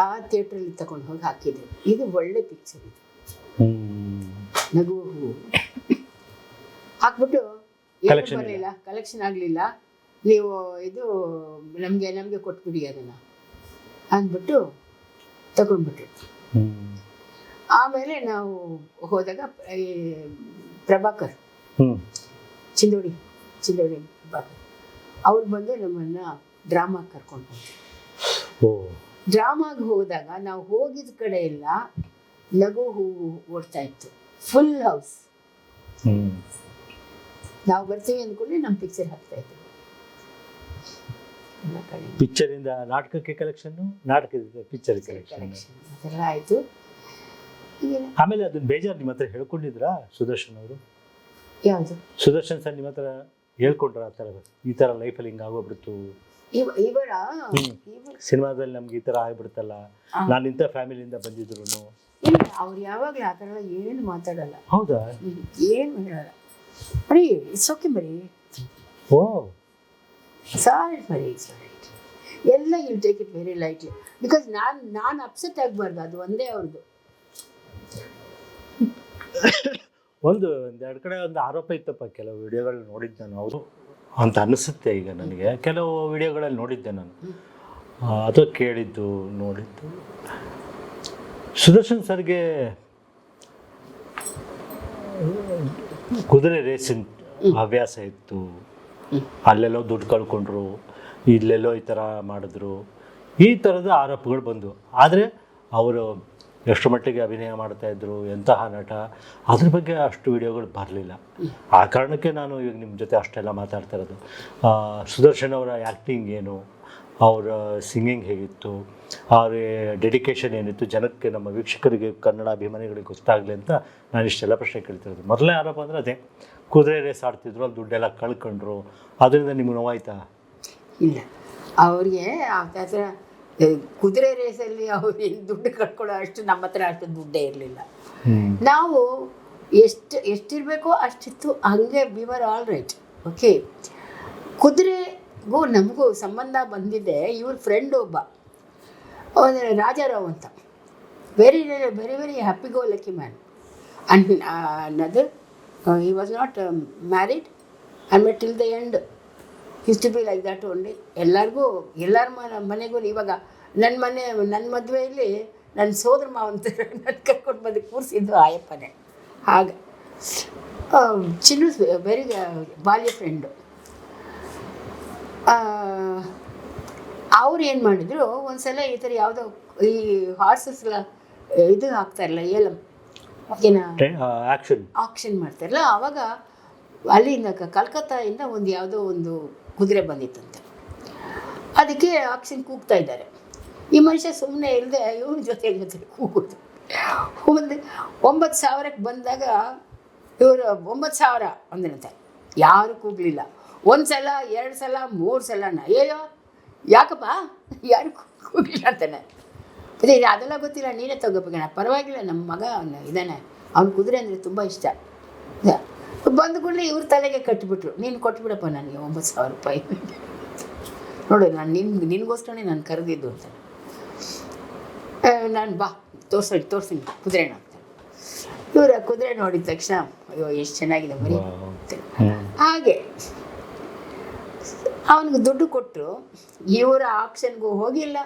ಆ ಥಿಯೇಟ್ರಲ್ಲಿ ತಗೊಂಡು ಹೋಗಿ ಹಾಕಿದ್ರು. ಇದು ಒಳ್ಳೆ ಪಿಕ್ಚರ್ ಇದು, ನಗುವ ಹೂವು. ಹಾಕ್ಬಿಟ್ಟು ಏನು ಬರಲಿಲ್ಲ, ಕಲೆಕ್ಷನ್ ಆಗಲಿಲ್ಲ, ನೀವು ಇದು ನಮಗೆ ಕೊಟ್ಬಿಡಿ ಅದನ್ನು ಅಂದ್ಬಿಟ್ಟು ತಗೊಂಡ್ಬಿಟ್ರು. ಆಮೇಲೆ ನಾವು ಹೋದಾಗ ಈ ಪ್ರಭಾಕರ್ ಚಿಂದೋಡಿ ಪ್ರಭಾಕರ್ ಅವ್ರು ಬಂದು ನಮ್ಮನ್ನು ಡ್ರಾಮಾಗೆ ಕರ್ಕೊಂಡು ಹೋದ್ರು. ಡ್ರಾಮಾಗೆ ಹೋದಾಗ ನಾವು ಹೋಗಿದ ಕಡೆ ಎಲ್ಲ ನಗು ಹೂವು ಓಡ್ತಾ ಇತ್ತು, ಫುಲ್ ಹೌಸ್. ನಾವು ಬರ್ತೀವಿ ಅಂದ್ಕೊಳ್ಳಿ ನಮ್ಮ ಪಿಕ್ಚರ್ ಹಾಕ್ತಾ ಇದ್ರು. ಪಿಕ್ಚರಿಂದ ನಾಟಕಕ್ಕೆ ಕಲೆಕ್ಷನ್, ನಾಟಕದಿಂದ ಪಿಕ್ಚರ್ ಕಲೆಕ್ಷನ್ ಅದೆಲ್ಲ ಆಯಿತು. ಆಮೇಲೆ ಅದನ್ನ ಬೇಜಾರು ನಿಮ್ಮ ಹತ್ರ ಹೇಳ್ಕೊಂಡಿದ್ರಾ ಸುದರ್ಶನ್ ಅವರು? ಯಾವುದು? ಸುದರ್ಶನ್ ಸರ್ ನಿಮ್ಮ ಹತ್ರ ಹೇಳ್ಕೊಂಡ್ರ ಆ ಥರ ಈ ಥರ ಲೈಫಲ್ಲಿ ಹಿಂಗೆ ಆಗೋಗ್ಬಿಡ್ತು, ಇವರ ಸಿನಿಮಾದಲ್ಲಿ ನಮ್ಗೆ ಈ ಥರ ಆಗ್ಬಿಡ್ತಲ್ಲ, ನಾನು ಇಂಥ ಫ್ಯಾಮಿಲಿಯಿಂದ ಬಂದಿದ್ರು? ಇಲ್ಲ, ಅವ್ರು ಯಾವಾಗಲೂ ಆ ಥರ ಏನು ಮಾತಾಡಲ್ಲ. ಹೌದಾ? ಏನು ಹೇಳಲ್ಲ. ಬರೀ ಇಟ್ಸ್ ಓಕೆ, ಬರೀ ಓ ಸಾರಿ ಬರೀ ಎಲ್ಲ you take it very lightly. Because ನಾನು ಅಪ್ಸೆಟ್ ಆಗಬಾರ್ದು, ಅದು ಒಂದೇ ಅವ್ರದ್ದು. ಒಂದೆರಡು ಕಡೆ ಒಂದು ಆರೋಪ ಇತ್ತಪ್ಪ, ಕೆಲವು ವಿಡಿಯೋಗಳು ನೋಡಿದ್ದೆ ನಾನು, ಅವರು ಅಂತ ಅನಿಸುತ್ತೆ ಈಗ ನನಗೆ. ಕೆಲವು ವಿಡಿಯೋಗಳಲ್ಲಿ ನೋಡಿದ್ದೆ ನಾನು, ಅದು ಕೇಳಿದ್ದು ನೋಡಿದ್ದು. ಸುದರ್ಶನ್ ಸರ್ಗೆ ಕುದುರೆ ರೇಸಿನ ಹವ್ಯಾಸ ಇತ್ತು, ಅಲ್ಲೆಲ್ಲೋ ದುಡ್ಡು ಕಳ್ಕೊಂಡ್ರು, ಇಲ್ಲೆಲ್ಲೋ ಈ ಥರ ಮಾಡಿದ್ರು, ಈ ಥರದ ಆರೋಪಗಳು ಬಂದು. ಆದರೆ ಅವರು ಎಷ್ಟು ಮಟ್ಟಿಗೆ ಅಭಿನಯ ಮಾಡ್ತಾಯಿದ್ರು, ಎಂತಹ ನಟ, ಅದ್ರ ಬಗ್ಗೆ ಅಷ್ಟು ವಿಡಿಯೋಗಳು ಬರಲಿಲ್ಲ. ಆ ಕಾರಣಕ್ಕೆ ನಾನು ಈಗ ನಿಮ್ಮ ಜೊತೆ ಅಷ್ಟೆಲ್ಲ ಮಾತಾಡ್ತಾ ಇರೋದು. ಸುದರ್ಶನ್ ಅವರ ಆ್ಯಕ್ಟಿಂಗ್ ಏನು, ಅವರ ಸಿಂಗಿಂಗ್ ಹೇಗಿತ್ತು, ಅವ್ರ ಡೆಡಿಕೇಶನ್ ಏನಿತ್ತು, ಜನಕ್ಕೆ, ನಮ್ಮ ವೀಕ್ಷಕರಿಗೆ, ಕನ್ನಡ ಅಭಿಮಾನಿಗಳಿಗೆ ಗೊತ್ತಾಗಲಿ ಅಂತ ನಾನು ಇಷ್ಟೆಲ್ಲ ಪ್ರಶ್ನೆ ಕೇಳ್ತಿರೋದು. ಮೊದಲನೇ ಆರೋಪ ಅಂದರೆ ಅದೇ, ಕುದುರೆ ರೇಸ್ ಆಡ್ತಿದ್ರು, ಅಲ್ಲಿ ದುಡ್ಡೆಲ್ಲ ಕಳ್ಕೊಂಡ್ರು, ಅದರಿಂದ ನಿಮ್ಗೆ ನೋವಾಯ್ತಾ? ಇಲ್ಲ, ಅವ್ರಿಗೆ ಆ ಥರ ಕುದುರೆ ರೇಸಲ್ಲಿ ಅವ್ರು ಏನು ದುಡ್ಡು ಕಳ್ಕೊಳ್ಳೋ ಅಷ್ಟು ನಮ್ಮ ಹತ್ರ ಅಷ್ಟು ದುಡ್ಡೇ ಇರಲಿಲ್ಲ. ನಾವು ಎಷ್ಟಿರಬೇಕೋ ಅಷ್ಟಿತ್ತು, ಹಂಗೆ we were all right. Okay, ಕುದುರೆಗೂ ನಮಗೂ ಸಂಬಂಧ ಬಂದಿದ್ದೆ ಇವ್ರ ಫ್ರೆಂಡ್ ಒಬ್ಬ ರಾಜಾರಾವ್ ಅಂತ, very very very happy go lucky man. And another he was not married and met till the end. used to be like that only. ಎಲ್ಲರ ಮನೆಗೂ ಇವಾಗ ನನ್ನ ಮದುವೆಯಲ್ಲಿ ನನ್ನ ಸೋದರ ಮಾವಂತ ನನ್ನ ಕರ್ಕೊಂಡು ಬಂದು ಕೂರಿಸಿದ್ದು ಆಯಪ್ಪನೇ. ಹಾಗೆ ಚಿನ್ನು ವೆರಿ ಬಾಲ್ಯ ಫ್ರೆಂಡು. ಅವ್ರು ಏನು ಮಾಡಿದರು, ಒಂದು ಸಲ ಈ ಥರ ಯಾವುದೋ ಈ ಹಾರ್ಸಸ್ಗಳ ಇದು ಹಾಕ್ತಾರಲ್ಲ, ಏಲಂ ಏನ ಆಕ್ಷನ್ ಮಾಡ್ತಾರಲ್ಲ, ಆವಾಗ ಅಲ್ಲಿಂದ ಕಲ್ಕತ್ತಾಯಿಂದ ಒಂದು ಯಾವುದೋ ಒಂದು ಕುದುರೆ ಬಂದಿತ್ತಂತೆ. ಅದಕ್ಕೆ ಆಕ್ಷನ್ ಕೂಗ್ತಾ ಇದ್ದಾರೆ. ಈ ಮನುಷ್ಯ ಸುಮ್ಮನೆ ಇಲ್ಲದೆ ಇವ್ರ ಜೊತೆ ಕೂಗೋದು. ಒಂದು 9,000ಕ್ಕೆ ಬಂದಾಗ ಇವರು 9,000 ಅಂದ್ರಂತೆ. ಯಾರು ಕೂಗಲಿಲ್ಲ. 1 ಸಲ 2 ಸಲ 3 ಸಲನ ಅಯ್ಯೋ ಯಾಕಪ್ಪ ಯಾರು ಕೂಗಲಿಲ್ಲ ಅಂತಾನೆ. ಅದೇ ಅದೆಲ್ಲ ಗೊತ್ತಿಲ್ಲ, ನೀನೇ ತಗೋಬೇಕಣ್ಣ, ಪರವಾಗಿಲ್ಲ, ನಮ್ಮ ಮಗ ಇದ್ದಾನೆ, ಅವ್ನ ಕುದುರೆ ಅಂದರೆ ತುಂಬ ಇಷ್ಟ. ಬಂದ ಕೂಡಲೇ ಇವ್ರ ತಲೆಗೆ ಕಟ್ಟಿಬಿಟ್ರು, ನೀನು ಕೊಟ್ಬಿಡಪ್ಪ ನನಗೆ 9,000 ರೂಪಾಯಿ. ನೋಡು, ನಾನು ನಿನಗೋಸ್ಕರನೇ ನಾನು ಕರೆದಿದ್ದು ಅಂತ. ನಾನು ಬಾ ತೋರಿಸ್ತೀನಿ ಕುದುರೆನ ಅಂತ. ಇವರು ಕುದುರೆ ನೋಡಿದ ತಕ್ಷಣ ಅಯ್ಯೋ ಎಷ್ಟು ಚೆನ್ನಾಗಿದೆ ಮರಿ. ಹಾಗೆ ಅವನಿಗೆ ದುಡ್ಡು ಕೊಟ್ಟರು, ಇವರ ಆಕ್ಷನ್ಗೂ ಹೋಗಿಲ್ಲ,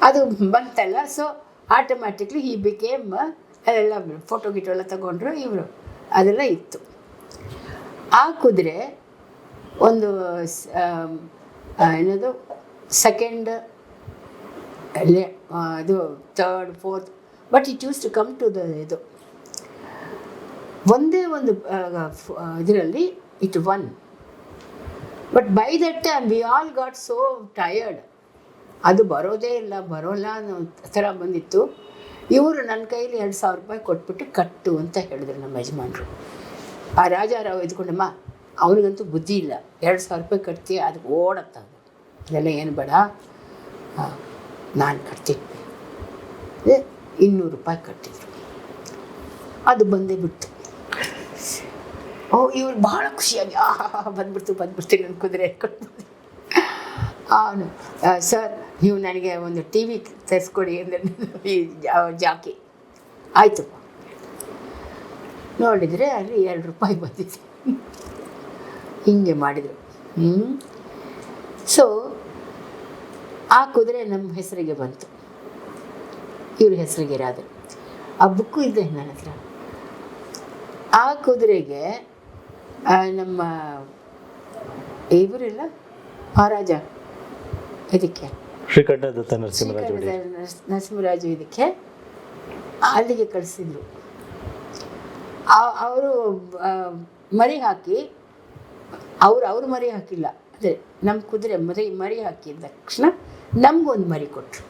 ಅದು ಬಂತಲ್ಲ. ಸೊ ಆಟೋಮ್ಯಾಟಿಕ್ಲಿ ಈ ಬಿಕೇಮ್, ಅದೆಲ್ಲ ಫೋಟೋ ಗಿಟೋ ಎಲ್ಲ ತಗೊಂಡ್ರು ಇವರು, ಅದೆಲ್ಲ ಇತ್ತು. ಆ ಕುದುರೆ ಒಂದು ಏನದು ಸೆಕೆಂಡ್, ಇದು third, fourth, but it used to come to the ಇದು ಒಂದೇ ಒಂದು ಇದರಲ್ಲಿ it one. But by that time we all got so tired, ಅದು ಬರೋಲ್ಲ ಅನ್ನೋ ಥರ ಬಂದಿತ್ತು. ಇವರು ನನ್ನ ಕೈಲಿ 2,000 ರೂಪಾಯಿ ಕೊಟ್ಬಿಟ್ಟು ಕಟ್ಟು ಅಂತ ಹೇಳಿದ್ರು ನಮ್ಮ ಯಜಮಾನ್ರು. ಆ ರಾಜಾರಾವ್ ಎದ್ಕೊಂಡಮ್ಮ, ಅವನಿಗಂತೂ ಬುದ್ಧಿ ಇಲ್ಲ, 2,000 ರೂಪಾಯಿ ಕಟ್ತೀಯ, ಅದಕ್ಕೆ ಓಡತ್ತ, ಅದೆಲ್ಲ ಏನು ಬೇಡ, ನಾನು ಕಟ್ತೀನಿ. 200 ರೂಪಾಯಿ ಕಟ್ಟಿದ್ರು, ಅದು ಬಂದೇ ಬಿಡ್ತು. ಇವ್ರು ಭಾಳ ಖುಷಿಯಾಗಿ ಬಂದ್ಬಿಡ್ತೀನಿ ನನ್ನ ಕುದುರೆ ಕಟ್ಬಿಡ್ತೀನಿ. ಅವನು ಸರ್ ನೀವು ನನಗೆ ಒಂದು ಟಿ ವಿ ತರಿಸ್ಕೊಡಿ ಅಂದರೆ ಈ ಜಾಕಿ ಆಯಿತು. ನೋಡಿದರೆ ಅಲ್ಲಿ ₹2 ಬಂದಿದೆ. ಹಿಂಗೆ ಮಾಡಿದರು. ಸೊ ಆ ಕುದುರೆ ನಮ್ಮ ಹೆಸರಿಗೆ ಬಂತು, ಇವ್ರ ಹೆಸರಿಗೆ ಇರೋದು. ಆ ಬುಕ್ಕು ಇದೆ ನನ್ನ ಹತ್ರ. ಆ ಕುದುರೆಗೆ ನಮ್ಮ ಇವರಿಲ್ಲ ಮಹಾರಾಜ ಇದಕ್ಕೆ ಶ್ರೀಕಂಠದತ್ತ ನರಸಿಂಹರಾಜು ಇದಕ್ಕೆ ಅಲ್ಲಿಗೆ ಕಳಿಸಿದ್ರು. ಅವರು ಮರಿ ಹಾಕಿ ಅವರು ಮರಿ ಹಾಕಿಲ್ಲ, ಅದೇ ನಮ್ಮ ಕುದುರೆ ಮರಿ ಹಾಕಿದ ತಕ್ಷಣ ನಮಗೊಂದು ಮರಿ ಕೊಟ್ಟರು.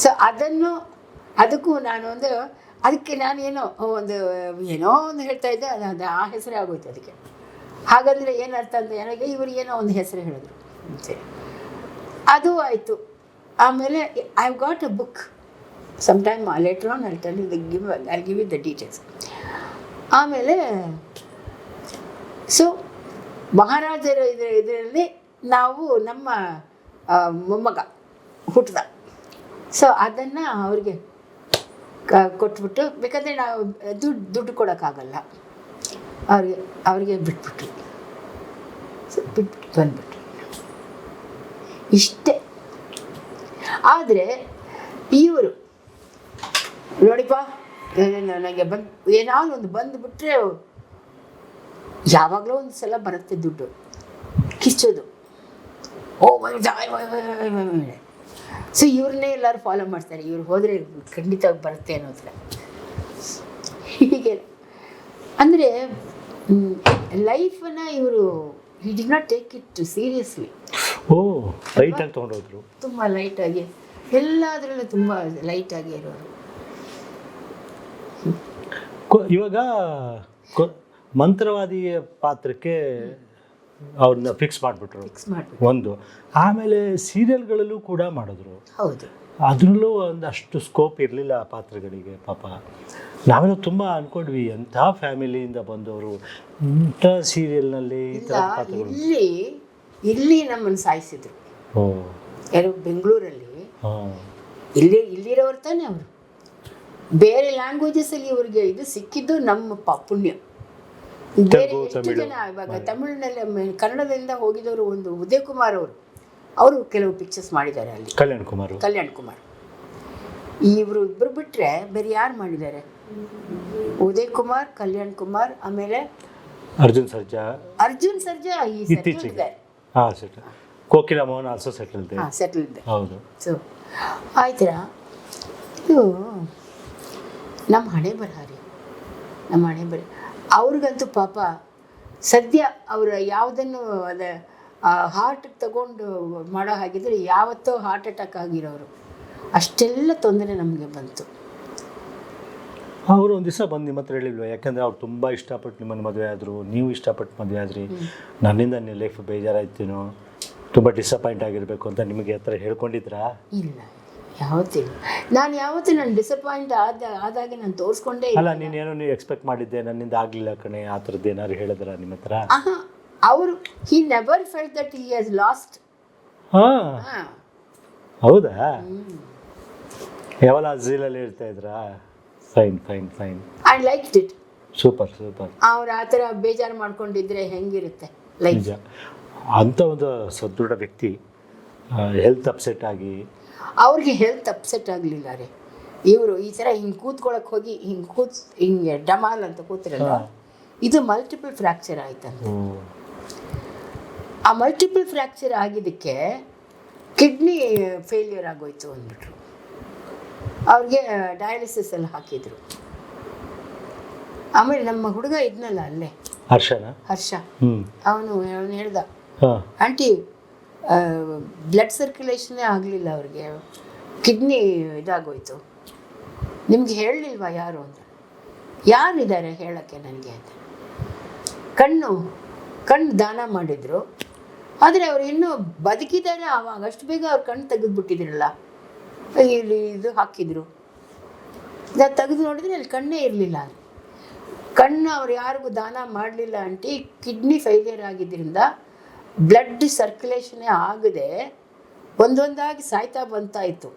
ಸೊ ಅದಕ್ಕೂ ಅದಕ್ಕೆ ನಾನು ಏನೋ ಒಂದು ಹೇಳ್ತಾ ಇದ್ದೆ, ಅದು ಆ ಹೆಸರೇ ಆಗೋಯ್ತು ಅದಕ್ಕೆ. ಹಾಗಾದರೆ ಏನು ಅರ್ಥ ಅಂತ ನನಗೆ ಇವರು ಏನೋ ಒಂದು ಹೆಸರು ಹೇಳಿದ್ರು ಅಂತೆ. ಅದು ಆಯಿತು. ಆಮೇಲೆ I have got a book some time later on I give you the details. ಆಮೇಲೆ ಸೊ ಮಹಾರಾಜರ ಇದರಲ್ಲಿ ನಾವು ನಮ್ಮ ಮೊಮ್ಮಗ ಹುಟ್ಟಿದ. ಸೊ ಅದನ್ನು ಅವ್ರಿಗೆ ಕೊಟ್ಬಿಟ್ಟು, ಬೇಕಾದರೆ ನಾವು ದುಡ್ಡು ಕೊಡೋಕ್ಕಾಗಲ್ಲ, ಅವ್ರಿಗೆ ಬಿಟ್ಬಿಟ್ರು. ಸೊ ಬಿಟ್ಬಿಟ್ಟು ಬಂದ್ಬಿಟ್ರು, ಇಷ್ಟೇ. ಆದರೆ ಇವರು ನೋಡಿಪ್ಪ ನನಗೆ ಏನಾದ್ರು ಒಂದು ಬಂದುಬಿಟ್ರೆ ಯಾವಾಗಲೂ ಒಂದು ಸಲ ಬರುತ್ತೆ ದುಡ್ಡು ಕಿಚ್ಚೋದು. ಸೊ ಇವ್ರನ್ನೇ ಎಲ್ಲರೂ ಫಾಲೋ ಮಾಡ್ತಾರೆ, ಇವ್ರು ಹೋದರೆ ಖಂಡಿತವಾಗಿ ಬರುತ್ತೆ ಅನ್ನೋದ್ರ ಹೀಗೆ. ಅಂದರೆ ಲೈಫನ್ನು ಇವರು he did not take it seriously. ಲೈಟಾಗಿ ತೊಗೊಂಡೋದ್ರು, ತುಂಬ ಲೈಟಾಗಿ, ಎಲ್ಲದರಲ್ಲೂ ತುಂಬ ಲೈಟಾಗಿ ಇರೋರು. ಇವಾಗ ಮಂತ್ರವಾದಿಯ ಪಾತ್ರಕ್ಕೆ ಅವ್ರನ್ನ ಫಿಕ್ಸ್ ಮಾಡಿಬಿಟ್ರು ಒಂದು. ಆಮೇಲೆ ಸೀರಿಯಲ್ಗಳಲ್ಲೂ ಕೂಡ ಮಾಡಿದ್ರು. ಹೌದು, ಅದರಲ್ಲೂ ಒಂದಷ್ಟು ಸ್ಕೋಪ್ ಇರಲಿಲ್ಲ ಆ ಪಾತ್ರಗಳಿಗೆ. ಪಾಪ ನಾವೆಲ್ಲ ತುಂಬ ಅಂದ್ಕೊಂಡ್ವಿ, ಎಂಥ ಫ್ಯಾಮಿಲಿಯಿಂದ ಬಂದವರು ಇಂಥ ಸೀರಿಯಲ್ನಲ್ಲಿ ಈ ಥರ ಪಾತ್ರಗಳು. ಇಲ್ಲಿ ನಮ್ಮನ್ನು ಸಾಯಿಸಿದ್ರು. ಯಾರು ಬೆಂಗಳೂರಲ್ಲಿ ಇಲ್ಲಿರೋರು ತಾನೆ ಅವರು. ಬೇರೆ ಲ್ಯಾಂಗ್ವೇಜಸಲ್ಲಿ ಇವ್ರಿಗೆ ಇದು ಸಿಕ್ಕಿದ್ದು ನಮ್ಮ ಪುಣ್ಯ. ಬೇರೆ ಎಷ್ಟು ಜನ ಇವಾಗ ತಮಿಳಿನಲ್ಲಿ ಕನ್ನಡದಿಂದ ಹೋಗಿದವರು, ಒಂದು ಉದಯ್ ಕುಮಾರ್ ಅವರು ಕೆಲವು ಪಿಕ್ಚರ್ಸ್ ಮಾಡಿದ್ದಾರೆ ಅಲ್ಲಿ. ಕಲ್ಯಾಣ್ ಕುಮಾರ್ ಇವರು ಇಬ್ಬರು ಬಿಟ್ಟರೆ ಬೇರೆ ಯಾರು ಮಾಡಿದ್ದಾರೆ? ಉದಯ್ ಕುಮಾರ್, ಕಲ್ಯಾಣ್ ಕುಮಾರ್, ಆಮೇಲೆ ಅರ್ಜುನ್ ಸರ್ಜಾ ಇತ್ತೀಚೆಗೆ ಕೋಕಿಲ ಮೋಹನ್ ಆಲ್ಸೋ ಸೆಟಲ್ಡ್. ಹೌದು. ಸೊ ಆಯ್ತರ, ಇದು ನಮ್ಮ ಹಣೆ ಬರಹ. ಅವ್ರಿಗಂತೂ ಪಾಪ ಸದ್ಯ ಅವರು ಯಾವುದನ್ನು ಹಾರ್ಟಿಗೆ ತಗೊಂಡು ಮಾಡೋ ಹಾಗಿದ್ರೆ ಯಾವತ್ತೋ ಹಾರ್ಟ್ ಅಟ್ಯಾಕ್ ಆಗಿರೋರು. ಅಷ್ಟೆಲ್ಲ ತೊಂದರೆ ನಮಗೆ ಬಂತು. ಅವರು ಒಂದು ದಿವಸ ಬಂದು ನಿಮ್ಮ ಹತ್ರ ಹೇಳಿಲ್ವ? ಯಾಕಂದರೆ ಅವ್ರು ತುಂಬ ಇಷ್ಟಪಟ್ಟು ನಿಮ್ಮನ್ನು ಮದುವೆ ಆದರು, ನೀವು ಇಷ್ಟಪಟ್ಟು ಮದುವೆ ಆದ್ರಿ, ನನ್ನಿಂದ ನಿಮ್ಮ ಲೈಫ್ ಬೇಜಾರಾಯ್ತೇನೋ, ತುಂಬ ಡಿಸಪಾಯಿಂಟ್ ಆಗಿರಬೇಕು ಅಂತ ನಿಮಗೆ ಹತ್ರ ಹೇಳ್ಕೊಂಡಿದ್ರಾ? ಇಲ್ಲ, ಯಾವತ್ತೂ ನಾನು ಡಿಸಪಾಯಿಂಟ್ ಆದಾಗೆ ನಾನು ತೋರಿಸ್ಕೊಂಡೇ ಅಲ್ಲ. ನೀವು ಎಕ್ಸ್ಪೆಕ್ಟ್ ಮಾಡಿದ್ದೆ, ನನ್ನಿಂದ ಆಗಲಿಲ್ಲ ಕಣೆ, ಆ ಥರದ್ದು ಏನಾದ್ರು ಹೇಳಿದ್ರ ನಿಮ್ಮ ಹತ್ರ? ಅವರು he never felt that he has last. ಹೌದಾ? ಯಾವಲ್ಲ ಝೀಲಲ್ಲಿ ಹೇಳ್ತಾ ಇದ್ರಾ? Fine. I liked it. Super. ಅವ್ರು ಆ ಥರ ಬೇಜಾರು ಮಾಡ್ಕೊಂಡಿದ್ರೆ ಹೆಂಗಿರುತ್ತೆ ಲೈಫ್? ಅಂಥ ಒಂದು ಸದೃಢ ವ್ಯಕ್ತಿ ಹೆಲ್ತ್ ಅಪ್ಸೆಟ್ ಆಗಿ, ಅವ್ರಿಗೆ ಹೆಲ್ತ್ ಅಪ್ಸೆಟ್ ಆಗಲಿಲ್ಲ ರೀ. ಇವರು ಈ ಥರ ಹಿಂಗೆ ಕೂತ್ಕೊಳ್ಳೋಕೆ ಹೋಗಿ ಹಿಂಗೆ ಡಮಾಲ್ ಅಂತ ಕೂತಿರಲ್ಲ, ಇದು ಮಲ್ಟಿಪಲ್ ಫ್ರ್ಯಾಕ್ಚರ್ ಆಯ್ತಂತ. ಆ ಮಲ್ಟಿಪಲ್ ಫ್ರ್ಯಾಕ್ಚರ್ ಆಗಿದ್ದಕ್ಕೆ ಕಿಡ್ನಿ ಫೇಲ್ಯೂರ್ ಆಗೋಯ್ತು ಅಂದ್ಬಿಟ್ರು. ಅವ್ರಿಗೆ ಡಯಾಲಿಸಿಸ್ ಎಲ್ಲ ಹಾಕಿದ್ರು. ಆಮೇಲೆ ನಮ್ಮ ಹುಡುಗ ಇದ್ನಲ್ಲ ಅಲ್ಲೇ, ಹರ್ಷ, ಅವನು ಹೇಳ್ದ, ಆಂಟಿ ಬ್ಲಡ್ ಸರ್ಕ್ಯುಲೇಷನ್ನೇ ಆಗಲಿಲ್ಲ ಅವ್ರಿಗೆ, ಕಿಡ್ನಿ ಇದಾಗೋಯ್ತು. ನಿಮ್ಗೆ ಹೇಳಲಿಲ್ವಾ ಯಾರು ಅಂತ? ಯಾರಿದ್ದಾರೆ ಹೇಳೋಕ್ಕೆ ನನಗೆ ಅಂತ. ಕಣ್ಣು ದಾನ ಮಾಡಿದರು, ಆದರೆ ಅವ್ರು ಇನ್ನೂ ಬದುಕಿದ್ದಾರೆ. ಆವಾಗ ಅಷ್ಟು ಬೇಗ ಅವ್ರು ಕಣ್ಣು ತೆಗೆದುಬಿಟ್ಟಿದ್ರಲ್ಲ, ಇಲ್ಲಿ ಇದು ಹಾಕಿದ್ರು, ತೆಗೆದು ನೋಡಿದ್ರೆ ಅಲ್ಲಿ ಕಣ್ಣೇ ಇರಲಿಲ್ಲ. ಕಣ್ಣು ಅವ್ರು ಯಾರಿಗೂ ದಾನ ಮಾಡಲಿಲ್ಲ ಆಂಟಿ, ಕಿಡ್ನಿ ಫೇಲ್ಯೂರ್ ಆಗಿದ್ದರಿಂದ ಬ್ಲಡ್ ಸರ್ಕ್ಯುಲೇಷನ್ನೇ ಆಗದೆ ಒಂದೊಂದಾಗಿ ಸಾಯ್ತಾ ಬಂತಾಯಿತು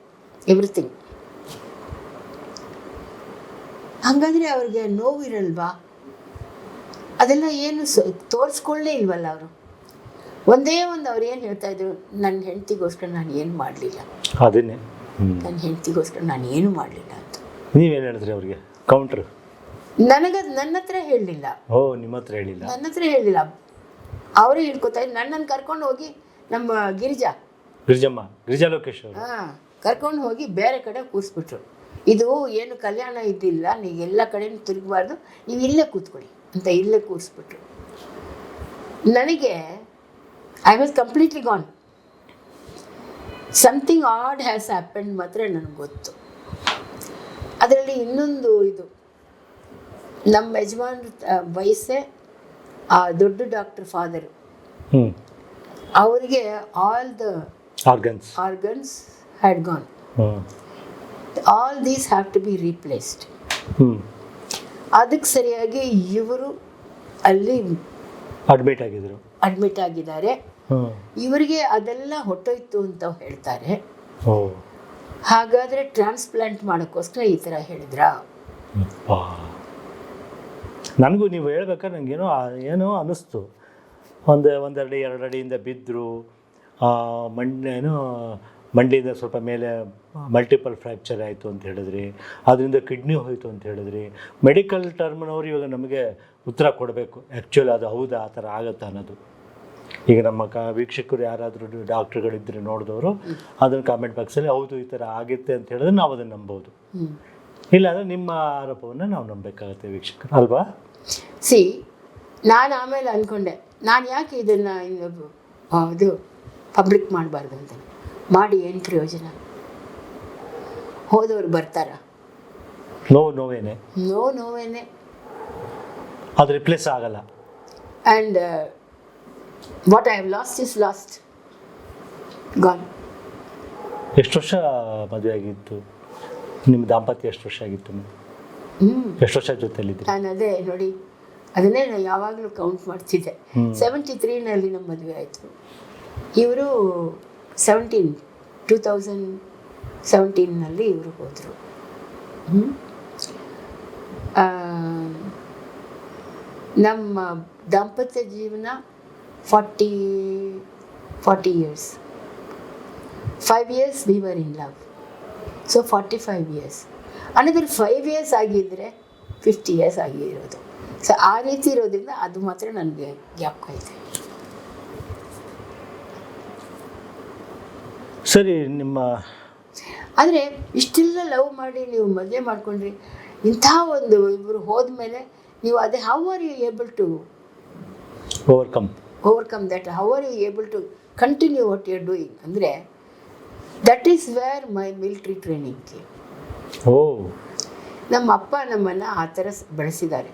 ಎವ್ರಿಥಿಂಗ್. ಹಾಗಾದರೆ ಅವ್ರಿಗೆ ನೋವಿರಲ್ವಾ? ಅದೆಲ್ಲ ಏನು ತೋರಿಸ್ಕೊಳ್ಳೇ ಇಲ್ವಲ್ಲ ಅವರು. ಒಂದೇ ಒಂದು ಅವ್ರು ಏನು ಹೇಳ್ತಾಯಿದ್ರು, ನನ್ನ ಹೆಂಡತಿಗೋಸ್ಕರ ನಾನು ಏನು ಮಾಡಲಿಲ್ಲ, ಅದನ್ನೇ ನನ್ನ ಹೆಂಡತಿಗೋಸ್ಕರ ನಾನು ಏನು ಮಾಡಲಿಲ್ಲ ಅಂತ. ನೀವೇನು ಹೇಳಿದ್ರಿ ಅವ್ರಿಗೆ ಕೌಂಟ್ರ್? ನನ್ನ ಹತ್ರ ಹೇಳಲಿಲ್ಲ. ಓ, ನಿಮ್ಮ ಹತ್ರ ಹೇಳಿಲ್ಲ? ನನ್ನ ಹತ್ರ ಹೇಳಿಲ್ಲ. ಅವರೇ ಹೇಳ್ಕೊತಾ ಇದ್ರು. ನನ್ನನ್ನು ಕರ್ಕೊಂಡು ಹೋಗಿ ನಮ್ಮ ಗಿರಿಜಾ ಲೋಕೇಶ್ ಅವರು ಕರ್ಕೊಂಡು ಹೋಗಿ ಬೇರೆ ಕಡೆ ಕೂರಿಸ್ಬಿಟ್ರು. ಇದು ಏನು ಕಲ್ಯಾಣ ಇದ್ದಿಲ್ಲ, ನೀವು ಎಲ್ಲ ಕಡೆನೂ ತಿರುಗಬಾರ್ದು, ನೀವು ಇಲ್ಲೇ ಕೂತ್ಕೊಳ್ಳಿ ಅಂತ ಇಲ್ಲೇ ಕೂರಿಸ್ಬಿಟ್ರು. ನನಗೆ I was completely gone. Something odd has happened ಮಾತ್ರ ನನಗೆ ಗೊತ್ತು. ಅದರಲ್ಲಿ ಇನ್ನೊಂದು ಇದು, ನಮ್ಮ ಯಜಮಾನ್ರ ವಯಸ್ಸೇ ಆ ದೊಡ್ಡ ಡಾಕ್ಟರ್ ಫಾದರು, ಅವರಿಗೆ all the organs had gone. All these have to be replaced. ಅದಕ್ಕೆ ಸರಿಯಾಗಿ ಇವರು ಅಲ್ಲಿ ಅಡ್ಮಿಟ್ ಆಗಿದ್ದಾರೆ. ಇವರಿಗೆ ಅದೆಲ್ಲ ಹೊಟ್ಟೋಯ್ತು ಅಂತ ಹೇಳ್ತಾರೆ. ಹಾಗಾದರೆ ಟ್ರಾನ್ಸ್ಪ್ಲಾಂಟ್ ಮಾಡೋಕ್ಕೋಸ್ಕರ ಈ ಥರ ಹೇಳಿದ್ರಾ? ನನಗೂ ನೀವು ಹೇಳ್ಬೇಕಾದ್ರೆ ನನಗೇನೋ ಏನೋ ಅನ್ನಿಸ್ತು. ಒಂದೆರಡು ಅಡಿಯಿಂದ ಬಿದ್ದರು, ಮಂಡಿಯಿಂದ ಸ್ವಲ್ಪ ಮೇಲೆ ಮಲ್ಟಿಪಲ್ ಫ್ರ್ಯಾಕ್ಚರ್ ಆಯಿತು ಅಂತ ಹೇಳಿದ್ರಿ, ಅದರಿಂದ ಕಿಡ್ನಿ ಹೋಯಿತು ಅಂತ ಹೇಳಿದ್ರಿ. ಮೆಡಿಕಲ್ ಟರ್ಮ್ನವ್ರು ಇವಾಗ ನಮಗೆ ಉತ್ತರ ಕೊಡಬೇಕು, ಆ್ಯಕ್ಚುಲಿ ಅದು ಹೌದಾ, ಆ ಥರ ಆಗುತ್ತಾ ಅನ್ನೋದು. ಈಗ ನಮ್ಮ ವೀಕ್ಷಕರು ಯಾರಾದರೂ ಡಾಕ್ಟ್ರುಗಳಿದ್ದರೆ ನೋಡಿದವರು ಅದನ್ನು ಕಾಮೆಂಟ್ ಬಾಕ್ಸಲ್ಲಿ ಹೌದು ಈ ಥರ ಆಗುತ್ತೆ ಅಂತ ಹೇಳಿದ್ರೆ ನಾವು ಅದನ್ನು ನಂಬೋದು. ಇಲ್ಲಾಂದರೆ ನಿಮ್ಮ ಆರೋಪವನ್ನು ನಾವು ನಂಬಬೇಕಾಗತ್ತೆ ವೀಕ್ಷಕರು, ಅಲ್ವಾ? ನಾನು ಆಮೇಲೆ ಅಂದ್ಕೊಂಡೆ, ನಾನು ಯಾಕೆ ಇದನ್ನು ಇದು ಪಬ್ಲಿಕ್ ಮಾಡಬಾರ್ದು ಅಂತ. ಮಾಡಿ ಏನು ಪ್ರಯೋಜನ? ಹೋದವ್ರು ಬರ್ತಾರ? ನೋವೇನೆ ಅದು ರಿಪ್ಲೇಸ್ ಆಗಲ್ಲ. And what I have lost is last, gone. ಎಷ್ಟು ವರ್ಷ ಮದುವೆ ಆಗಿತ್ತು ನಿಮ್ಮ ದಾಂಪತ್ಯ? ಎಷ್ಟು ವರ್ಷ ಆಗಿತ್ತು? ಎಷ್ಟು ವರ್ಷ ಜೊತೆಲಿದ್ರಿ? ನಾನು ಅದೇ ನೋಡಿ, ಅದನ್ನೇ ನಾನು ಯಾವಾಗಲೂ ಕೌಂಟ್ ಮಾಡ್ತಿದ್ದೆ. 73ನಲ್ಲಿ ನಮ್ಮ ಮದುವೆ ಆಯಿತು. ಇವರು 2017ನಲ್ಲಿ ಇವರು ಹೋದರು. ನಮ್ಮ ದಾಂಪತ್ಯ ಜೀವನ 40 years. 5 years we were in love. So 45 years. Another 5 years ಆಗಿದ್ದರೆ 50 years ಆಗಿರೋದು. ಸೊ ಆ ರೀತಿ ಇರೋದ್ರಿಂದ ಅದು ಮಾತ್ರ ನನಗೆ ಜ್ಞಾಪಕ ಇದೆ. ಸರಿ, ನಿಮ್ಮ ಆದರೆ ಇಷ್ಟೆಲ್ಲ ಲವ್ ಮಾಡಿ ನೀವು ಮದುವೆ ಮಾಡ್ಕೊಂಡ್ರಿ, ಇಂಥ ಒಂದು ಇಬ್ಬರು ಹೋದ್ಮೇಲೆ ನೀವು ಅದೇ how are you able to overcome that? How are you able to continue what you are doing? ಅಂದರೆ that is where my military training. ನಮ್ಮ ಅಪ್ಪ ನಮ್ಮನ್ನು ಆ ಥರ ಬೆಳೆಸಿದ್ದಾರೆ.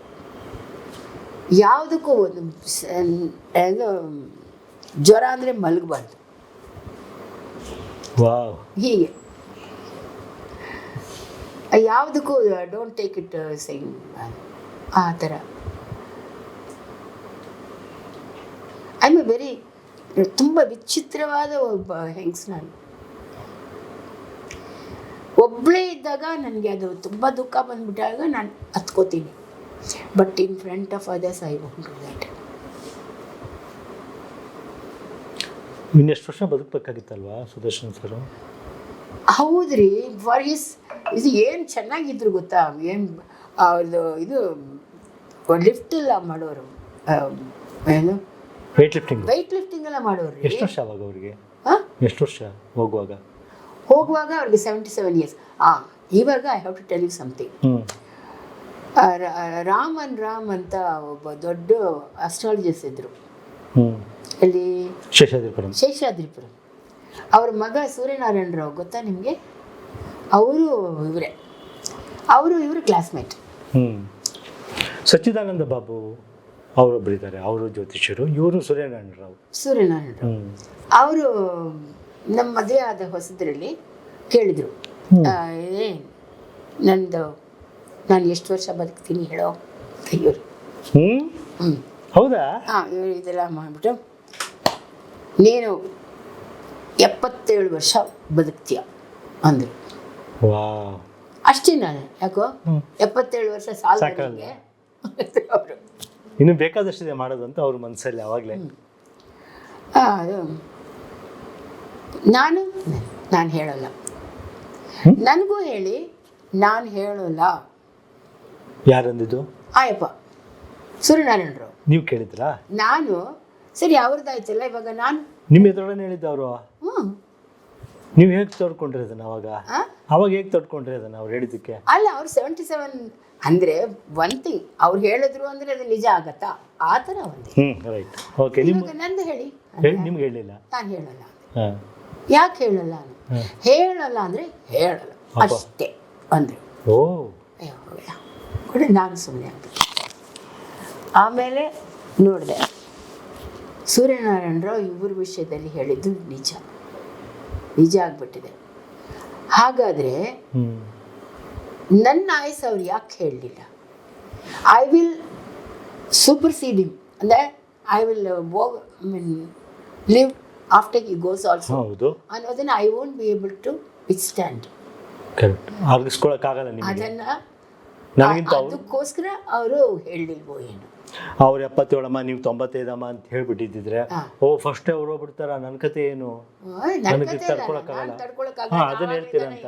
ಯಾವುದಕ್ಕೂ ಒಂದು ಜ್ವರ ಅಂದರೆ ಮಲಗಬಾರ್ದು, ಹೀಗೆ ಯಾವುದಕ್ಕೂ ಡೋಂಟ್ ಟೇಕ್ ಇಟ್ ಸೈನ್, ಆ ಥರ. ಐ ಆಮ್ ಎ ವೆರಿ ತುಂಬ ವಿಚಿತ್ರವಾದ ಒಬ್ಬ ಹೆಂಗ್ಸ್. ನಾನು ಒಬ್ಬಳೇ ಇದ್ದಾಗ ನನಗೆ ಅದು ತುಂಬ ದುಃಖ ಬಂದುಬಿಟ್ಟಾಗ ನಾನು ಹತ್ಕೋತೀನಿ. But in front of others I want to that. ಇನ್ನೆಷ್ಟು ವರ್ಷ ಬದುಕಬೇಕಾಗಿತ್ತಲ್ವಾ ಸುದರ್ಶನ್ ಸರ್? ಹೌದ್ರಿ. ಫಾರ್ ಇದು ಏನು ಚೆನ್ನಾಗಿದ್ರು ಗೊತ್ತಾ, ಏನು ಅವ್ರದ್ದು ಇದು ಲಿಫ್ಟ್ ಎಲ್ಲ ಮಾಡೋರು, ಏನು ವೆಯ್ಟ್ ಲಿಫ್ಟಿಂಗ್ ಎಲ್ಲ ಮಾಡೋರು. ಎಷ್ಟು ವರ್ಷ ಅವಾಗ ಅವ್ರಿಗೆ? ಎಷ್ಟು ವರ್ಷ ಹೋಗುವಾಗ ಅವ್ರಿಗೆ 77 years. ಇವಾಗ I have to tell you something. Ram ಅಂತ ಒಬ್ಬ ದೊಡ್ಡ ಅಸ್ಟ್ರಾಲಜಿಸ್ಟ್ ಇದ್ರು, ಅಲ್ಲಿ ಶೇಷಾದ್ರಿಪುರಂ. ಅವ್ರ ಮಗ ಸೂರ್ಯನಾರಾಯಣ ರಾವ್ ಗೊತ್ತಾ ನಿಮಗೆ? ಇವರು ಕ್ಲಾಸ್ಮೇಟ್. ಸಚ್ಚಿದಾನಂದ ಬಾಬು ಅವರೊಬ್ಬರಿದ್ದಾರೆ, ಅವರು ಜ್ಯೋತಿಷರು. ಇವರು ಸೂರ್ಯನಾರಾಯಣ ರಾವ್ ಅವರು ನಮ್ಮ ಮದುವೆ ಆದ ಹೊಸದ್ರಲ್ಲಿ ಕೇಳಿದರು, ನಾನು ಎಷ್ಟು ವರ್ಷ ಬದುಕ್ತೀನಿ ಹೇಳೋ ಇವರು. ಹೌದಾ? ಇವರು ಇದೆಲ್ಲ ಮಾಡಿಬಿಟ್ಟು ನೀನು 77 ವರ್ಷ ಬದುಕ್ತೀಯ ಅಂದರು. ವಾ, ಅಷ್ಟೇ ನಾನು ಯಾಕೋ 77 ವರ್ಷ ಸಾಲಕ್ಕೆ ಅವರು ಇನ್ನು ಬೇಕಾದಷ್ಟಿದೆ ಮಾಡೋದು ಅಂತ ಅವ್ರ ಮನಸ್ಸಲ್ಲಿ ಅವಾಗಲೇ. ಅದು ನಾನು ಹೇಳಲ್ಲ, ನನಗೂ ಹೇಳಿ ನಾನು ಹೇಳಲ್ಲ. ಯಾರಂದಿದ್ದು? ಆಯಪ್ಪ ಸೂರ್ಯನಾರಾಯಣರಾವ್. ನೀವು ಕೇಳಿದ್ರಾ? ನಾನು ಸರಿ ಅವ್ರದ್ದಾಯ್ತಲ್ಲ, ಇವಾಗ ನಾನು ನಿಮ್ಮ ಎದುರೊಳಗೆ ಹೇಳಿದ್ದು ಅವರು. ನೀವು ಹೇಗೆ ತೋಡ್ಕೊಂಡ್ರಿ ಅದನ್ನು ಅವಾಗ ಹೇಗೆ ತೋಡ್ಕೊಂಡ್ರಿ ಅದನ್ನು ಅವ್ರು ಹೇಳಿದ್ದಕ್ಕೆ? ಅಲ್ಲ, ಅವ್ರು 77 ಅಂದರೆ ಒನ್ ಥಿಂಗ್ ಅವ್ರು ಹೇಳಿದ್ರು ಅಂದರೆ ಅದು ನಿಜ ಆಗತ್ತಾ, ಆ ಥರ ಒಂದು. Right, okay. ಇವಾಗ ನಂದು ಹೇಳಿ, ನಿಮ್ಗೆ ಹೇಳಿಲ್ಲ? ನಾನು ಹೇಳಲ್ಲ. ಯಾಕೆ ಹೇಳಲ್ಲ? ಹೇಳಲ್ಲ ಅಂದರೆ ಹೇಳಲ್ಲ ಅಷ್ಟೇ ಅಂದರು. ಓ, ಕೂಡ ನಾನು ಸುಮ್ಮನೆ ಆಗ್ಬಿಟ್ಟೆ. ಆಮೇಲೆ ನೋಡಿದೆ ಸೂರ್ಯನಾರಾಯಣರಾವ್ ಇವ್ರ ವಿಷಯದಲ್ಲಿ ಹೇಳಿದ್ದು ನಿಜ ಆಗ್ಬಿಟ್ಟಿದೆ. ಹಾಗಾದರೆ ನನ್ನ ಆಯಸ್ಸು ಅವ್ರು ಯಾಕೆ ಹೇಳಲಿಲ್ಲ? ಐ ವಿಲ್ ಸೂಪರ್ಸೀಡ್ ಹಿಮ್, ಅಂದರೆ I will live after he goes also ಅನ್ನೋದನ್ನು I won't be able to withstand. Correct, ಅರ್ಗಿಸ್ಕೊಳಕ್ಕಾಗಲ್ಲ ನಿಮಗೆ ಅದನ್ನು. ನನಗಿಂತ ಅದಕ್ಕೋಸ್ಕರ ಅವರು ಹೇಳಲಿಲ್ವೋ ಏನು? ಅವ್ರು 77 ನೀವು 95 ಅಂತ ಹೇಳ್ಬಿಟ್ಟಿದ್ರೆ, ಓ ಫಸ್ಟೇ ಅವ್ರು ಹೋಗ್ಬಿಡ್ತಾರ, ನನ್ನ ಕತೆ ಏನು, ನನಗೆ ತಡ್ಕೊಳಕ್ಕಾಗಲ್ಲ, ಅದನ್ನ ಹೇಳ್ತೀರಂತ.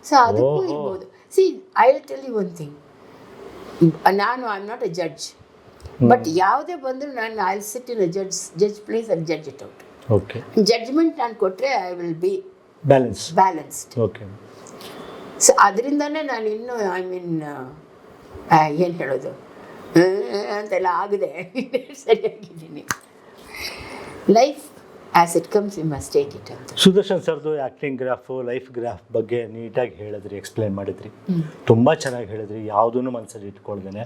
ಸೊ ಅದಕ್ಕೂ ಇರ್ಬೋದು. See, I will tell you one thing, ನಾನು I am not a judge, but ಯಾವುದೇ ಬಂದರೂ ನಾನು I will sit in a judge place and judge it out. Okay, judgement ನಾನು ಕೊಟ್ಟರೆ I will be balanced. Okay. So ಅದರಿಂದನೇ ನಾನು ಇನ್ನೂ I mean ಏನು ಹೇಳೋದು ಅಂತೆಲ್ಲ ಆಗದೆ ಸರಿಯಾಗಿದ್ದೀನಿ. Life as it comes you must take it ಅಂತ. ಸುದರ್ಶನ್ ಸರ್ದು ಆ್ಯಕ್ಟಿಂಗ್ ಗ್ರಾಫು, ಲೈಫ್ ಗ್ರಾಫ್ ಬಗ್ಗೆ ನೀಟಾಗಿ ಹೇಳಿದ್ರಿ, ಎಕ್ಸ್ಪ್ಲೈನ್ ಮಾಡಿದ್ರಿ, ತುಂಬ ಚೆನ್ನಾಗಿ ಹೇಳಿದ್ರಿ, ಯಾವುದೂ ಮನಸ್ಸಲ್ಲಿ ಇಟ್ಕೊಳ್ದೇನೆ.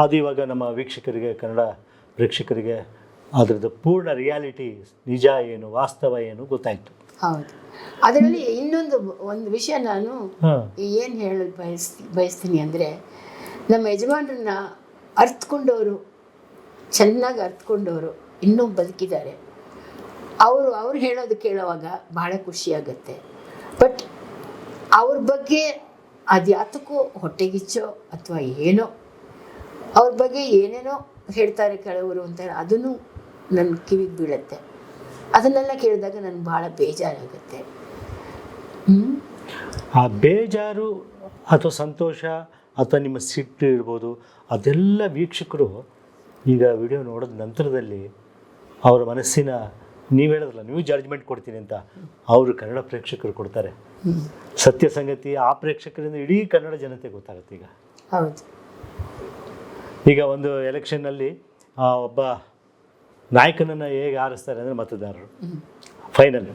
ಅದು ಇವಾಗ ನಮ್ಮ ವೀಕ್ಷಕರಿಗೆ, ಕನ್ನಡ ಪ್ರೇಕ್ಷಕರಿಗೆ ಅದರದ್ದು ಪೂರ್ಣ ರಿಯಾಲಿಟಿ, ನಿಜ ಏನು, ವಾಸ್ತವ ಏನು ಗೊತ್ತಾಯಿತು. ಹೌದು. ಅದರಲ್ಲಿ ಒಂದು ವಿಷಯ ನಾನು ಏನು ಹೇಳಲು ಬಯಸ್ತೀನಿ ಅಂದರೆ, ನಮ್ಮ ಯಜಮಾನರನ್ನ ಅರ್ಥಕೊಂಡವರು, ಚೆನ್ನಾಗಿ ಅರ್ಥಕೊಂಡವರು ಇನ್ನೂ ಬದುಕಿದ್ದಾರೆ. ಅವರು ಹೇಳೋದು ಕೇಳುವಾಗ ಭಾಳ ಖುಷಿಯಾಗತ್ತೆ. ಬಟ್ ಅವ್ರ ಬಗ್ಗೆ ಅದು ಯಾತಕ್ಕೋ ಹೊಟ್ಟೆಗಿಚ್ಚೋ ಅಥವಾ ಏನೋ ಅವ್ರ ಬಗ್ಗೆ ಏನೇನೋ ಹೇಳ್ತಾರೆ ಕೆಲವರು ಅಂತ, ಅದನ್ನು ನನ್ನ ಕಿವಿಗೆ ಬೀಳುತ್ತೆ. ಅದನ್ನೆಲ್ಲ ಕೇಳಿದಾಗ ನನಗೆ ಭಾಳ ಬೇಜಾರಾಗುತ್ತೆ. ಆ ಬೇಜಾರು ಅಥವಾ ಸಂತೋಷ ಅಥವಾ ನಿಮ್ಮ ಸಿಟ್ಟು ಇರ್ಬೋದು, ಅದೆಲ್ಲ ವೀಕ್ಷಕರು ಈಗ ವಿಡಿಯೋ ನೋಡಿದ ನಂತರದಲ್ಲಿ ಅವರ ಮನಸ್ಸಿನ, ನೀವು ಹೇಳಿದ್ರಲ್ಲ ನೀವು ಜಡ್ಜ್ಮೆಂಟ್ ಕೊಡ್ತೀನಿ ಅಂತ, ಅವರು ಕನ್ನಡ ಪ್ರೇಕ್ಷಕರು ಕೊಡ್ತಾರೆ. ಸತ್ಯ ಸಂಗತಿ ಆ ಪ್ರೇಕ್ಷಕರಿಂದ ಇಡೀ ಕನ್ನಡ ಜನತೆ ಗೊತ್ತಾಗುತ್ತೆ. ಈಗ ಹೌದು, ಈಗ ಒಂದು ಎಲೆಕ್ಷನ್ನಲ್ಲಿ ಒಬ್ಬ ನಾಯಕನನ್ನು ಹೇಗೆ ಆರಿಸ್ತಾರೆ ಅಂದರೆ ಮತದಾರರು, ಫೈನಲ್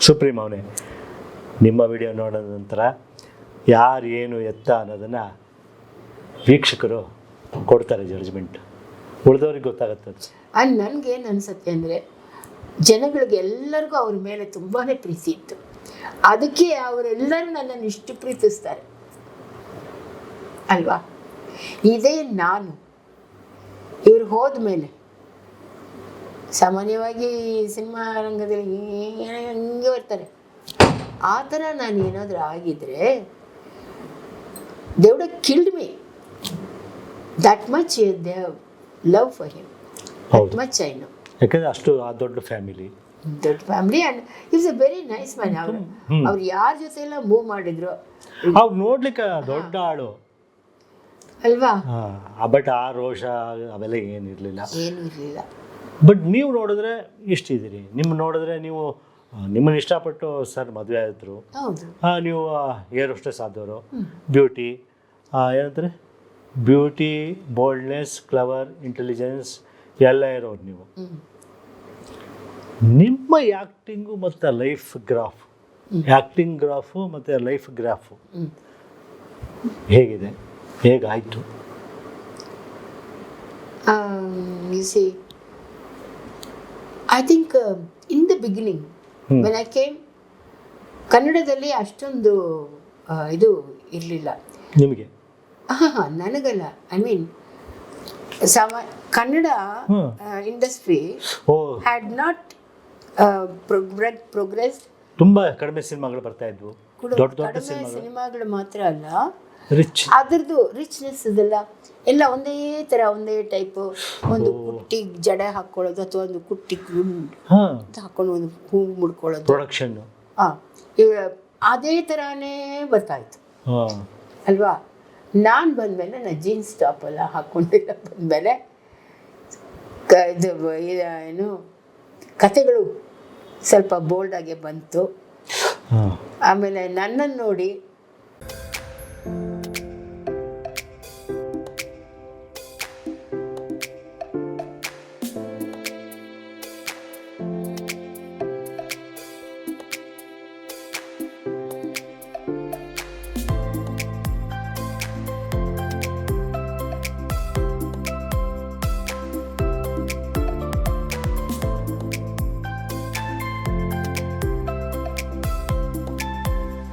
ಸುಪ್ರೀಂ ಅವನೇ. ನಿಮ್ಮ ವಿಡಿಯೋ ನೋಡೋದ ನಂತರ ಯಾರು ಏನು ಎತ್ತ ಅನ್ನೋದನ್ನು ವೀಕ್ಷಕರು ಕೊಡ್ತಾರೆ ಜಡ್ಜ್ಮೆಂಟ್, ಉಳಿದವ್ರಿಗೆ ಗೊತ್ತಾಗುತ್ತೆ. ಅದು ನನಗೇನು ಅನಿಸುತ್ತೆ ಅಂದರೆ, ಜನಗಳಿಗೆ ಎಲ್ಲರಿಗೂ ಅವ್ರ ಮೇಲೆ ತುಂಬಾ ಪ್ರೀತಿ ಇತ್ತು, ಅದಕ್ಕೆ ಅವರೆಲ್ಲರೂ ನನ್ನನ್ನು ಇಷ್ಟು ಪ್ರೀತಿಸ್ತಾರೆ ಅಲ್ವಾ. ಇದೇ ನಾನು ಇವರು ಹೋದ ಮೇಲೆ ಸಾಮಾನ್ಯವಾಗಿ ಸಿನಿಮಾ ರಂಗದಲ್ಲಿ ಹಂಗೆ ಬರ್ತಾರೆ, ಆ ಥರ ನಾನು ಏನಾದರೂ ಆಗಿದ್ರೆ they would have killed me. That much they have love for him. That much I know. ಯಾಕಂದರೆ ಅಷ್ಟು ಆ ದೊಡ್ಡ family and is a very nice man. ಅವ್ರು ಯಾರ ಜೊತೆ ಎಲ್ಲ ಮೂವ್ ಮಾಡಿದ್ರು, ಅವ್ರು ನೋಡ್ಲಿಕ್ಕೆ ದೊಡ್ಡ ಆಳು ಅಲ್ವಾ. ಬಟ್ ಆ ರೋಷ ಅವೆಲ್ಲ ಏನು ಇರಲಿಲ್ಲ. ಬಟ್ ನೀವು ನೋಡಿದ್ರೆ ಇಷ್ಟಿದ್ದೀರಿ, ನೋಡಿದ್ರೆ ನೀವು ನಿಮ್ಮನ್ನು ಇಷ್ಟಪಟ್ಟು ಸರ್ ಮದುವೆ ಆದರು, ನೀವು ಏರ್ ಹೋಸ್ಟೆಸ್ ಆದವರು, ಬ್ಯೂಟಿ ಏನಂತಾರೆ, ಬ್ಯೂಟಿ, ಬೋಲ್ಡ್ನೆಸ್, ಕ್ಲವರ್, ಇಂಟೆಲಿಜೆನ್ಸ್ ಎಲ್ಲ ಇರೋರು ನೀವು. ನಿಮ್ಮ ಆ್ಯಕ್ಟಿಂಗು ಮತ್ತು ಲೈಫ್ ಗ್ರಾಫ್, ಆ್ಯಕ್ಟಿಂಗ್ ಗ್ರಾಫು ಮತ್ತು ಲೈಫ್ ಗ್ರಾಫು ಹೇಗಿದೆ, ಹೇಗಾಯಿತು? You see, I think in the beginning when I came, ಕನ್ನಡದಲ್ಲಿ ಅಷ್ಟೊಂದು ಇದು ಇರಲಿಲ್ಲ ನಿಮಗೆ. ನನಗಲ್ಲ, I mean Kannada hmm. Industry oh had not progress. ತುಂಬಾ ಕಡಿಮೆ ಸಿನಿಮಾಗಳು ಬರ್ತಾ ಇದ್ವು, ದೊಡ್ಡ ದೊಡ್ಡ ಕಡಿಮೆ ಸಿನಿಮಾಗಳು, ಸಿನಿಮಾಗಳು ಮಾತ್ರ ಅಲ್ಲ, ರಿಚ್. ಅದ್ರದ್ದು ರಿಚ್ನೆಸ್ ಇದೆಲ್ಲ ಎಲ್ಲ ಒಂದೇ ಥರ ಒಂದೇ ಟೈಪು. ಒಂದು ಕುಟ್ಟಿ ಜಡೆ ಹಾಕ್ಕೊಳ್ಳೋದು ಅಥವಾ ಒಂದು ಕುಟ್ಟಿ ಹಾ ಹಾಕೊಂಡು ಒಂದು ಹೂ ಮುಡ್ಕೊಳ್ಳೋದು, ಪ್ರೊಡಕ್ಷನ್. ಅದೇ ಥರನೇ ಬರ್ತಾಯಿತ್ತು ಹಾ ಅಲ್ವಾ. ನಾನು ಬಂದಮೇಲೆ ನಾನು ಜೀನ್ಸ್ ಟಾಪ್ ಎಲ್ಲ ಹಾಕ್ಕೊಂಡಿಲ್ಲ ಬಂದಮೇಲೆ ಇದು ಏನು ಕತೆಗಳು ಸ್ವಲ್ಪ ಬೋಲ್ಡಾಗೆ ಬಂತು. ಹಾ ಆಮೇಲೆ ನನ್ನನ್ನು ನೋಡಿ